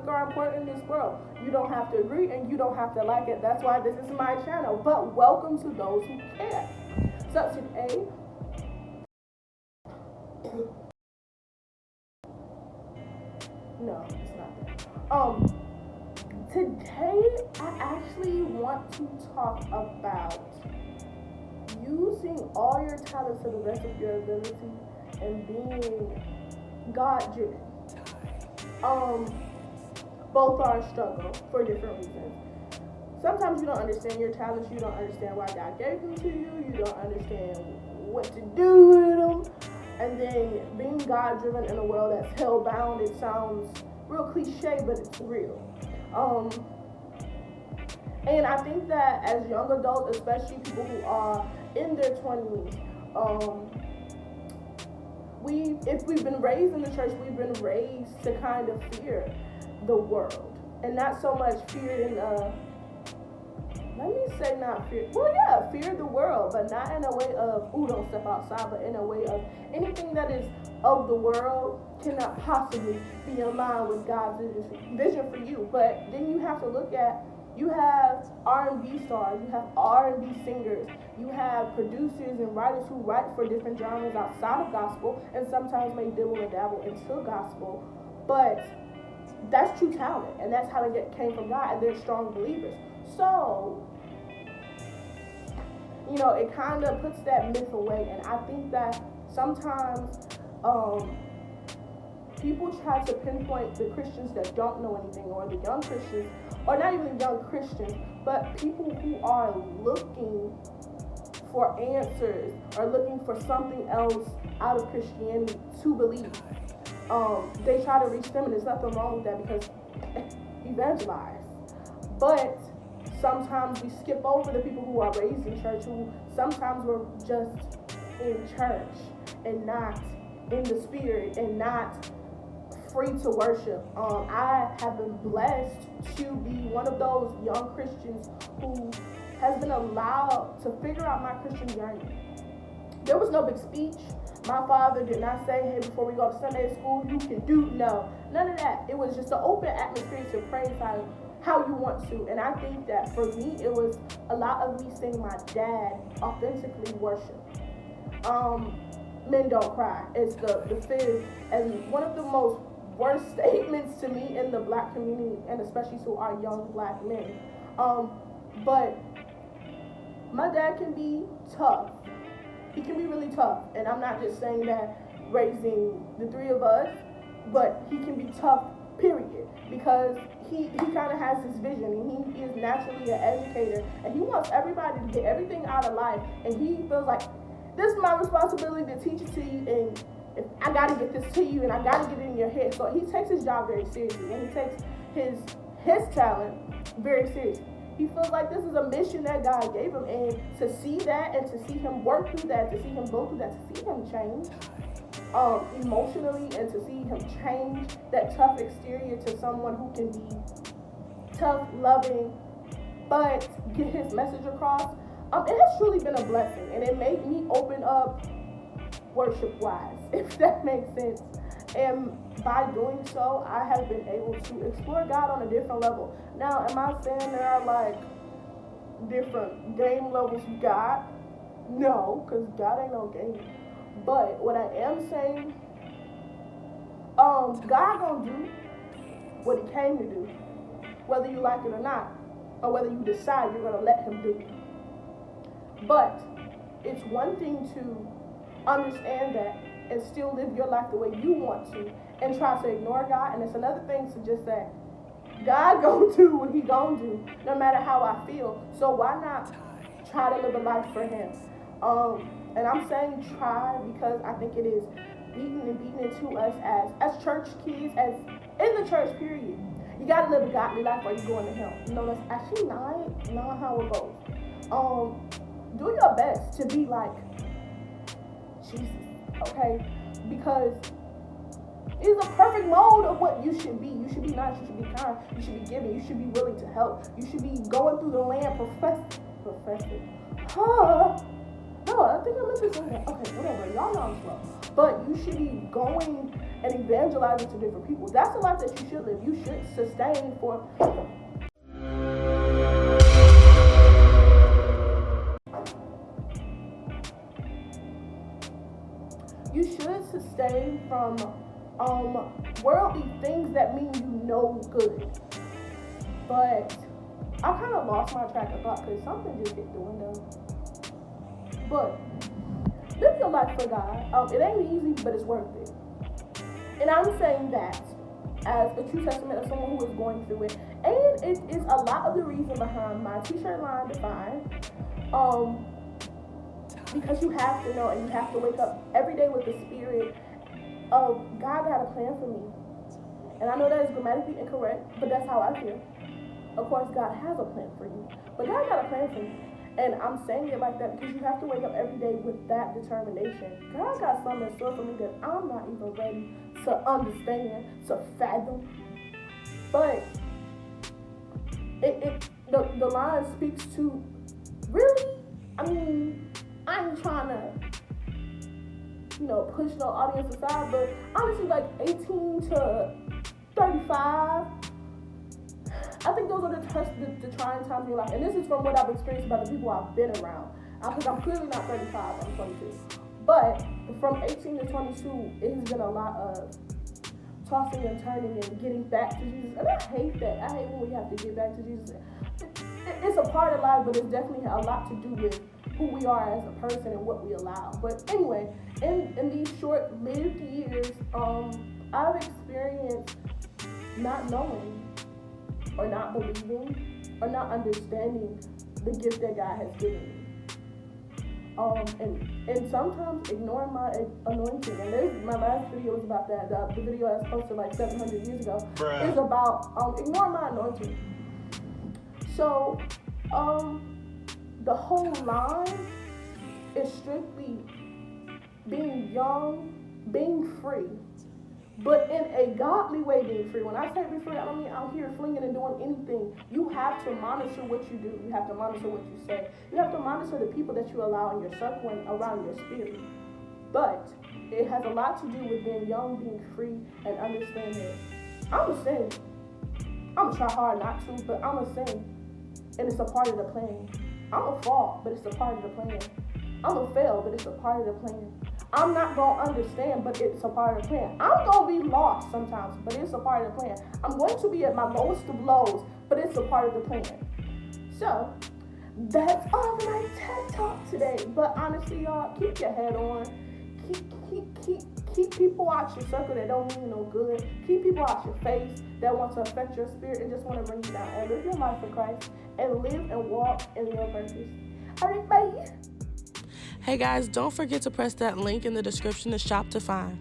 look are important in this world. You don't have to agree and you don't have to like it. That's why this is my channel. But welcome to those who care. Section A. No, it's not that. Today I actually want to talk about using all your talents to the best of your ability and being God-driven. Both are a struggle for different reasons. Sometimes you don't understand your talents, you don't understand why God gave them to you, you don't understand what to do with them. And then being God-driven in a world that's hell-bound, it sounds real cliche, but it's real. And I think that as young adults, especially people who are in their 20s, if we've been raised in the church, we've been raised to kind of fear the world. And not so much fear in fear the world, but not in a way of, ooh, don't step outside, but in a way of anything that is of the world cannot possibly be in line with God's vision for you. But then you have to look at, you have R&B stars, you have R&B singers, you have producers and writers who write for different genres outside of gospel and sometimes may dibble and dabble into gospel. But that's true talent, and that's how it came from God, and they're strong believers. So, it kind of puts that myth away, and I think that sometimes people try to pinpoint the Christians that don't know anything, or the young Christians, or not even young Christians, but people who are looking for answers or looking for something else out of Christianity to believe. They try to reach them, and there's nothing wrong with that because evangelize. But sometimes we skip over the people who are raised in church, who sometimes were just in church and not in the spirit and not free to worship. I have been blessed to be one of those young Christians who has been allowed to figure out my Christian journey. There was no big speech. My father did not say, hey, before we go to Sunday school, you can do, no. None of that. It was just an open atmosphere to praise how you want to. And I think that for me, it was a lot of me seeing my dad authentically worship. Men don't cry. It's the fizz. And one of the most worst statements to me in the black community, and especially to our young black men. But my dad can be tough. He can be really tough. And I'm not just saying that raising the three of us, but he can be tough, period. Because he kind of has this vision, and he is naturally an educator, and he wants everybody to get everything out of life. And he feels like, this is my responsibility to teach it to you, and if I got to get this to you, and I got to get it in your head. So he takes his job very seriously, and he takes his talent very seriously. He feels like this is a mission that God gave him, and to see that, and to see him work through that, to see him go through that, to see him change emotionally, and to see him change that tough exterior to someone who can be tough, loving, but get his message across. It has truly been a blessing, and it made me open up worship-wise, if that makes sense. And by doing so, I have been able to explore God on a different level. Now, am I saying there are like different game levels of God? No, because God ain't no game. But what I am saying, God gonna do what he came to do, whether you like it or not, or whether you decide you're gonna let him do it. But it's one thing to understand that and still live your life the way you want to and try to ignore God, and it's another thing to just say, God gonna do what he gonna do, no matter how I feel. So why not try to live a life for him? And I'm saying try because I think it is beaten into us as church kids, as in the church period. You gotta live a godly life or you're going to hell. No, that's actually not how it goes. Do your best to be like Jesus, okay? Because it's a perfect mold of what you should be. You should be nice, you should be kind, you should be giving, you should be willing to help, you should be going through the land professing. No, I think I meant to say that. Okay, whatever. Y'all know I'm slow. But you should be going and evangelizing to different people. That's a life that you should live. You should sustain for. You should sustain from worldly things that mean you know good. But I kind of lost my track of thought because something just hit the window. But live your life for God. It ain't easy, but it's worth it. And I'm saying that as a true testament of someone who is going through it. And it is a lot of the reason behind my t-shirt line, Define. Because you have to know and you have to wake up every day with the spirit of God got a plan for me. And I know that is grammatically incorrect, but that's how I feel. Of course, God has a plan for you, but God got a plan for you. And I'm saying it like that because you have to wake up every day with that determination. God got something in store for me that I'm not even ready to understand, to fathom. But the line speaks to, really, I mean, I ain't trying to, push no audience aside, but honestly, like 18 to 35, I think those are the trying times in your life. And this is from what I've experienced by the people I've been around. Because I'm clearly not 35, I'm 22. But from 18 to 22, it has been a lot of tossing and turning and getting back to Jesus. And I hate that. I hate when we have to get back to Jesus. It's a part of life, but it's definitely a lot to do with who we are as a person and what we allow. But anyway, in these short-lived years, I've experienced not knowing or not believing or not understanding the gift that God has given me. And sometimes ignoring my anointing. And my last video was about that. The video I was posted like 700 years ago is about ignoring my anointing. So, the whole line is strictly being young, being free, but in a godly way being free. When I say be free, I don't mean out here flinging and doing anything. You have to monitor what you do. You have to monitor what you say. You have to monitor the people that you allow in your circle and around your spirit. But it has a lot to do with being young, being free, and understanding I'm a sin. I'm gonna try hard not to, but I'm a sin. And it's a part of the plan. I'm a fall, but it's a part of the plan. I'm a fail, but it's a part of the plan. I'm not going to understand, but it's a part of the plan. I'm going to be lost sometimes, but it's a part of the plan. I'm going to be at my lowest of lows, but it's a part of the plan. So, that's all for my TED Talk today. But honestly, y'all, keep your head on. Keep people out your circle that don't mean no good. Keep people out your face that want to affect your spirit and just want to bring you down. And live your life for Christ and live and walk in your purpose. All right, bye. Hey guys, don't forget to press that link in the description to shop Define.